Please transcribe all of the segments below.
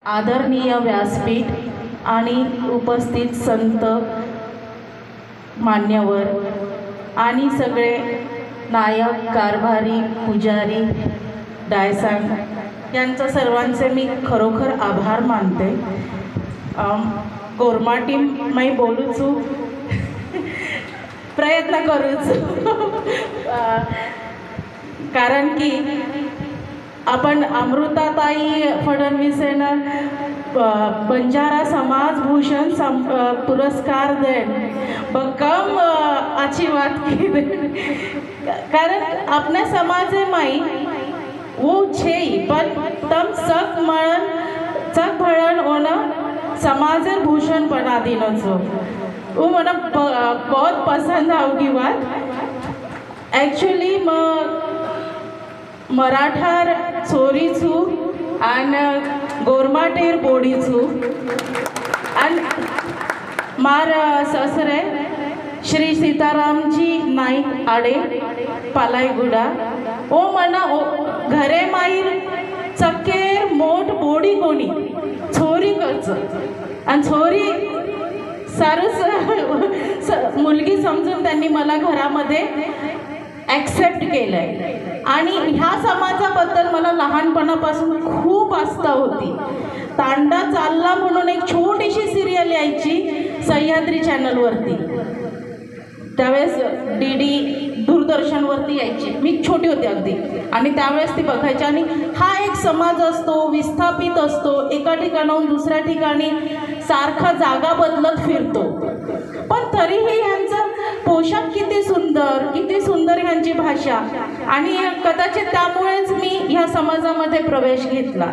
आदरणीय व्यासपीठ आणि उपस्थित संत मान्यवर आणि सगळे नायक कारभारी पुजारी डायसांग यांचं सर्वांचे मी खरोखर आभार मानते। कोरमाटी मैं बोलूचू प्रयत्न करूच कारण की आपण अमृताताई फडणवीसेनं बंजारा समाज भूषण पुरस्कार देन बकम अच्छी बात की कारण अपने समाज में वो छे पण तम सक भळण ओना समाज भूषण बना दिनो छो वो मना बहुत पसंद आओगी बात एक्चुअली मराठार चोरी छू आणि गोरमाटेर बोडी छू आणि मार ससरे श्री सीतारामजी नाईक आडे पालाईगुडा ओ मना घरे माईर चक्केर मोठ बोडी कोणी छोरी कच आणि छोरी सारस मुलगी समजून त्यांनी मला घरामध्ये ॲक्सेप्ट केलंय आणि ह्या समाजाबद्दल मला लहानपणापासून खूप आस्था होती। तांडा चालला म्हणून एक छोटीशी सिरियल यायची सह्याद्री चॅनलवरती, त्यावेळेस डीडी दूरदर्शनवरती यायची, मी छोटी होती अगदी आणि त्यावेळेस ती बघायची आणि हा एक समाज असतो, विस्थापित असतो, एका ठिकाणाहून दुसऱ्या ठिकाणी सारखा जागा बदलत फिरतो, पण तरीही यांचा पोशाख किती सुंदर ह्यांची भाषा आणि कदाचित त्यामुळेच मी ह्या समाजामध्ये प्रवेश घेतला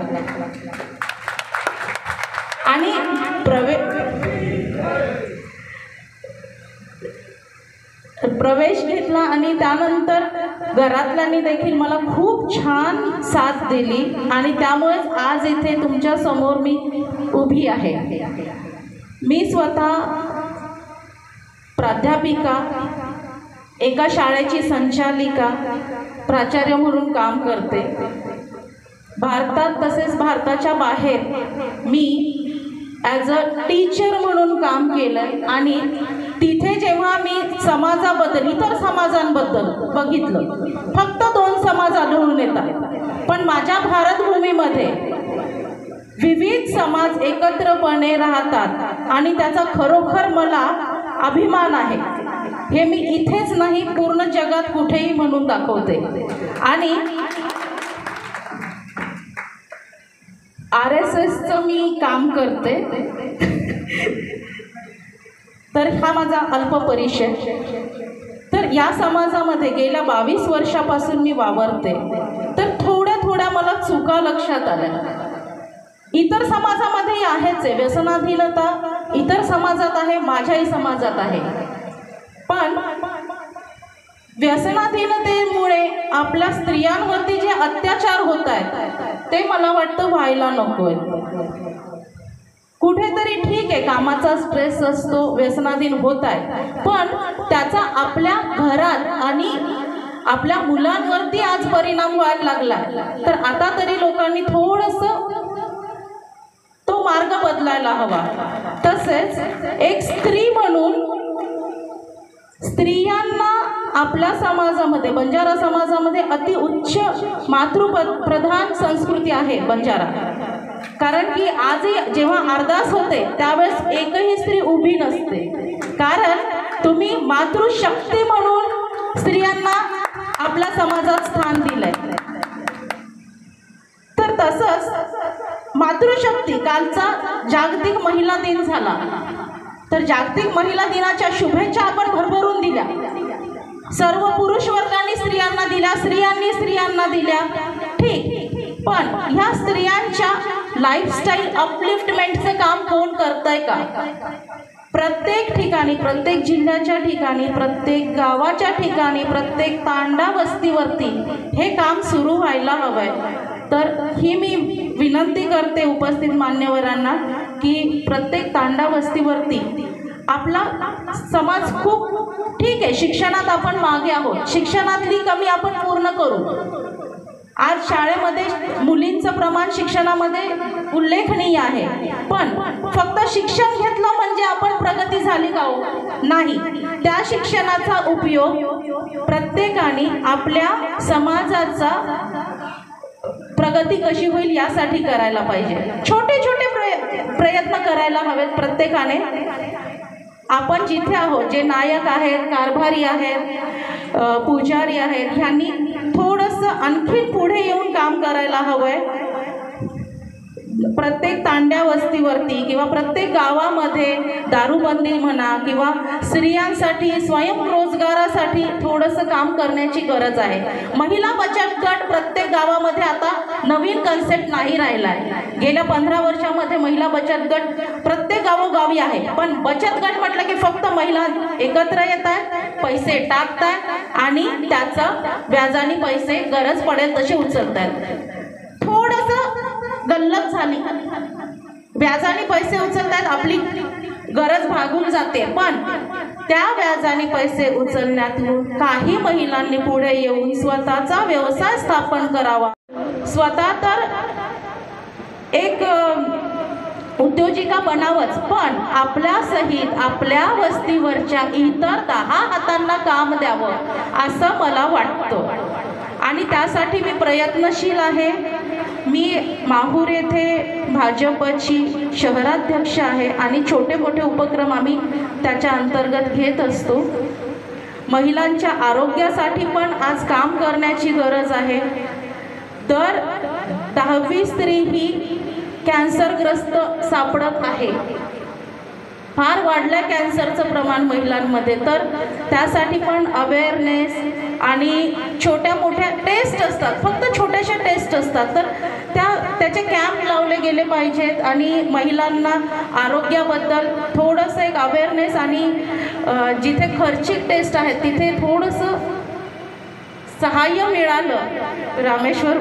आणि प्रवेश घेतला आणि त्यानंतर घरातल्यांनी देखील मला खूप छान साथ दिली आणि त्यामुळेच आज इथे तुमच्या समोर मी उभी आहे। मी स्वतः प्राध्यापिका, एका शाळेची संचालिका, प्राचार्य म्हणून काम करते। भारतात तसेच भारताच्या बाहेर मी ॲज अ टीचर म्हणून काम केलं आणि तिथे जेव्हा मी समाजाबद्दल इतर समाजांबद्दल बघितलं, फक्त 2 समाज आढळून येतात, पण माझ्या भारतभूमीमध्ये विविध समाज एकत्रपणे राहतात आणि त्याचा खरोखर मला अभिमान आहे। हे मी इथेच नाही पूर्ण जगात कुठेही म्हणून दाखवते आणि RSSचं मी काम करते तर हा माझा अल्प परिचय। तर या समाजामध्ये गेल्या 22 वर्षापासून मी वावरते, तर थोड्या मला चुका लक्षात आल्या। इतर समाजामध्ये आहेच आहे, व्यसनाधीनता इतर समाजात आहे, माझ्याही समाजात आहे, पण व्यसनाधीनतेमुळे आपल्या स्त्रियांवरती जे अत्याचार होत आहेत ते मला वाटतं व्हायला नकोय। कुठेतरी ठीक आहे, कामाचा स्ट्रेस असतो, व्यसनाधीन होत आहे, पण त्याचा आपल्या घरात आणि आपल्या मुलांवरती आज परिणाम व्हायला लागला, तर आता तरी लोकांनी थोडंसं तो मार्ग बदलायला हवा। तसेच एक स्त्री म्हणून स्त्रियांना आपल्या समाजामध्ये, बंजारा समाजामध्ये अति उच्च मातृप्रधान संस्कृती आहे बंजारा, कारण की आजही जेव्हा अरदास होते त्यावेळेस एकही स्त्री उभी नसते, कारण तुम्ही मातृशक्ती म्हणून स्त्रियांना आपल्या समाजात स्थान दिलंय। तर तसंच मातृशक्ती, कालचा जागतिक महिला दिन झाला, तर जागतिक महिला दिनाच्या शुभेच्छा आपण भरभरून दिल्या, सर्व पुरुष वर्गाने स्त्रियांना दिल्या, स्त्रियांनी स्त्रियांना दिल्या, ठीक, पण ह्या स्त्रियांच्या लाईफस्टाईल अपलिफ्टमेंटचं काम कोण करतंय का? प्रत्येक ठिकाणी, प्रत्येक जिल्ह्याच्या ठिकाणी, प्रत्येक गावाच्या ठिकाणी, प्रत्येक तांडा वस्तीवरती हे काम सुरू व्हायला हवंय। तर ही मी विनंती करते उपस्थित मान्यवरांना की प्रत्येक तांडा वस्तीवरती आपला समाज खूप ठीक आहे, शिक्षणात आपण मागे आहोत, शिक्षणातली कमी आपण पूर्ण करू आज शाळेमध्ये मुलींचं प्रमाण शिक्षणामध्ये उल्लेखनीय आहे, पण फक्त शिक्षण घेतलं म्हणजे आपण प्रगती झाली का हो? नाही. त्या शिक्षणाचा उपयोग प्रत्येकाने आपल्या समाजाचा प्रगती कशी होईल यासाठी करायला पाहिजे. छोटे छोटे प्रयत्न करायला हवेत प्रत्येकाने. आपण जिथे आहोत, जे नायक आहेत, कारभारी आहेत, पुजारी आहेत, ह्यांनी थोडंसं आणखी पुढे येऊन काम करायला हवंय. प्रत्येक तांड्या वस्तीवरती किंवा प्रत्येक गावामध्ये दारूबंदी म्हणा किंवा स्त्रियांसाठी स्वयंरोजगारासाठी थोडंसं काम करण्याची गरज आहे. महिला बचत गट प्रत्येक गावामध्ये आता नवीन कन्सेप्ट नाही राहिला आहे. गेल्या 15 वर्षामध्ये महिला बचत गट प्रत्येक गावोगावी आहे, पण बचत गट म्हटलं की फक्त महिला एकत्र येत आहेत, पैसे टाकतायत आणि त्याचा व्याजाने पैसे गरज पडेल तसे उचलतायत. थोडंसं गल्लत झाली, व्याजाने पैसे उचलतात, आपली गरज भागून जाते, पण त्या व्याजाने पैसे उचलण्यातून काही महिलांनी पुढे येऊन स्वतःचा व्यवसाय स्थापन करावा. स्वतः तर एक उद्योजिका बनावंच, पण आपल्या सहित आपल्या वस्तीवरच्या इतर 10 हातांना काम द्यावं असं मला वाटतं आणि त्यासाठी मी प्रयत्नशील आहे. मी माहूर येथे भाजपची शहराध्यक्ष आहे आणि छोटे मोठे उपक्रम आम्ही त्याच्या अंतर्गत घेत असतो. महिलांच्या आरोग्यासाठी पण आज काम करण्याची गरज आहे. दर 10वी स्त्री ही कॅन्सरग्रस्त सापडत आहे. फार वाढलं कॅन्सरचं प्रमाण महिलांमध्ये, तर त्यासाठी पण अवेअरनेस आणि छोट्या मोठ्या टेस्ट असतात, फक्त छोट्याशा टेस्ट असतात, तर त्याचे कॅम्प लावले गेले पाहिजेत आणि महिलांना आरोग्याबद्दल थोडंसं एक अवेअरनेस आणि जिथे खर्चिक टेस्ट आहेत तिथे थोडंसं सहाय्य मिळालं. रामेश्वर